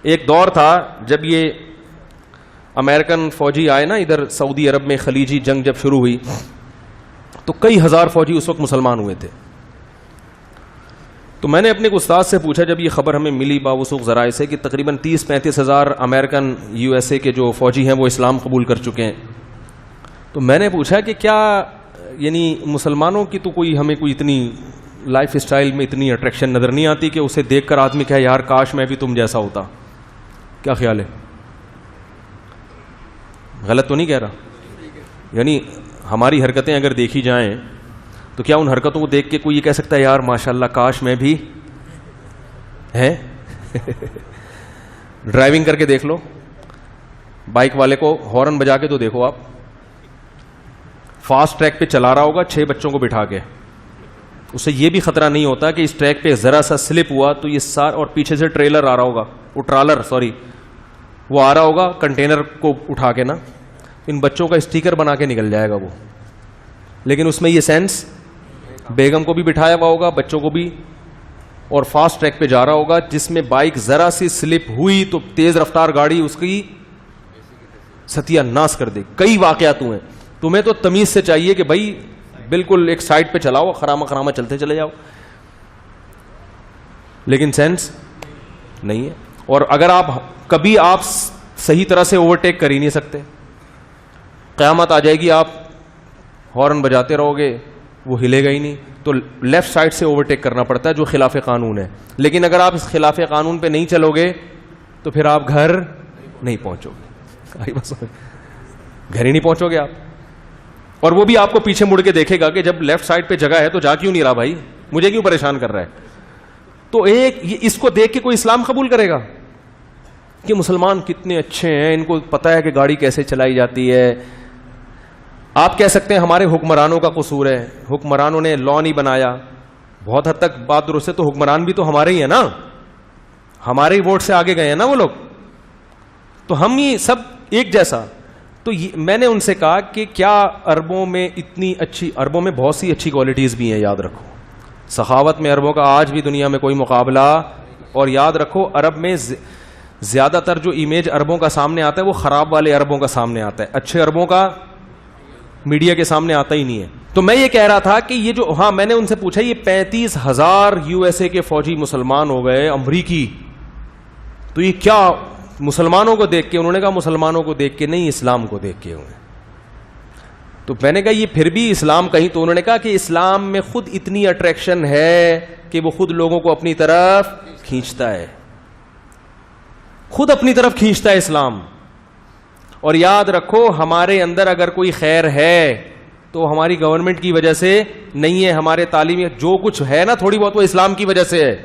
ایک دور تھا جب یہ امریکن فوجی آئے نا ادھر سعودی عرب میں، خلیجی جنگ جب شروع ہوئی تو کئی ہزار فوجی اس وقت مسلمان ہوئے تھے. تو میں نے اپنے استاد سے پوچھا جب یہ خبر ہمیں ملی باوثوق ذرائع سے کہ تقریباً 30-35 ہزار امریکن USA کے جو فوجی ہیں وہ اسلام قبول کر چکے ہیں، تو میں نے پوچھا کہ کیا یعنی مسلمانوں کی تو کوئی ہمیں کوئی اتنی لائف اسٹائل میں اتنی اٹریکشن نظر نہیں آتی کہ اسے دیکھ کر آدمی کہے یار کاش میں بھی تم جیسا ہوتا. کیا خیال ہے؟ غلط تو نہیں کہہ رہا؟ یعنی ہماری حرکتیں اگر دیکھی جائیں تو کیا ان حرکتوں کو دیکھ کے کوئی یہ کہہ سکتا ہے یار ماشاءاللہ کاش میں بھی ہے؟ ڈرائیونگ کر کے دیکھ لو، بائک والے کو ہارن بجا کے تو دیکھو، آپ فاسٹ ٹریک پہ چلا رہا ہوگا 6 بچوں کو بٹھا کے، اسے یہ بھی خطرہ نہیں ہوتا کہ اس ٹریک پہ ذرا سا سلپ ہوا تو یہ اور پیچھے سے ٹریلر آ رہا ہوگا، وہ آ رہا ہوگا کنٹینر کو اٹھا کے نا، ان بچوں کا اسٹیکر بنا کے نکل جائے گا وہ. لیکن اس میں یہ سینس، بیگم کو بھی بٹھایا ہوا ہوگا، بچوں کو بھی، اور فاسٹ ٹریک پہ جا رہا ہوگا جس میں بائک ذرا سی سلپ ہوئی تو تیز رفتار گاڑی اس کی ستیہ ناس کر دے. کئی واقعات ہوئے. تمہیں تو تمیز سے چاہیے کہ بھائی بالکل ایک سائڈ پہ چلاؤ، خرامہ چلتے چلے جاؤ، لیکن سینس نہیں ہے. اور اگر کبھی آپ صحیح طرح سے اوورٹیک کر ہی نہیں سکتے، قیامت آ جائے گی، آپ ہارن بجاتے رہو گے وہ ہلے گا ہی نہیں، تو لیفٹ سائڈ سے اوورٹیک کرنا پڑتا ہے جو خلاف قانون ہے. لیکن اگر آپ اس خلاف قانون پہ نہیں چلو گے تو پھر آپ گھر نہیں پہنچو گے، گھر ہی نہیں پہنچو گے آپ. اور وہ بھی آپ کو پیچھے مڑ کے دیکھے گا کہ جب لیفٹ سائڈ پہ جگہ ہے تو جا کیوں نہیں رہا بھائی، مجھے کیوں پریشان کر رہا ہے. تو اس کو دیکھ کے کوئی اسلام قبول کرے گا کہ مسلمان کتنے اچھے ہیں، ان کو پتا ہے کہ گاڑی کیسے چلائی جاتی ہے. آپ کہہ سکتے ہیں ہمارے حکمرانوں کا قصور ہے، حکمرانوں نے لا نہیں بنایا. بہت حد تک بات درست ہے، تو حکمران بھی تو ہمارے ہی ہیں نا، ہمارے ہی ووٹ سے آگے گئے ہیں نا وہ لوگ، تو ہم ہی سب ایک جیسا. تو میں نے ان سے کہا کہ کیا عربوں میں اتنی اچھی، عربوں میں بہت سی اچھی کوالٹیز بھی ہیں، یاد رکھو سخاوت میں عربوں کا آج بھی دنیا میں کوئی مقابلہ. اور یاد رکھو عرب میں زیادہ تر جو امیج عربوں کا سامنے آتا ہے وہ خراب والے عربوں کا سامنے آتا ہے، اچھے عربوں کا میڈیا کے سامنے آتا ہی نہیں ہے. تو میں یہ کہہ رہا تھا کہ یہ جو، ہاں میں نے ان سے پوچھا یہ 35,000 USA کے فوجی مسلمان ہو گئے امریکی، تو یہ کیا مسلمانوں کو دیکھ کے؟ انہوں نے کہا مسلمانوں کو دیکھ کے نہیں، اسلام کو دیکھ کے ہوئے. تو میں نے کہا یہ پھر بھی اسلام کہیں؟ تو انہوں نے کہا کہ اسلام میں خود اتنی اٹریکشن ہے کہ وہ خود لوگوں کو اپنی طرف کھینچتا ہے، خود اپنی طرف کھینچتا ہے اسلام. اور یاد رکھو ہمارے اندر اگر کوئی خیر ہے تو ہماری گورنمنٹ کی وجہ سے نہیں ہے، ہمارے تعلیمی جو کچھ ہے نا تھوڑی بہت وہ اسلام کی وجہ سے ہے.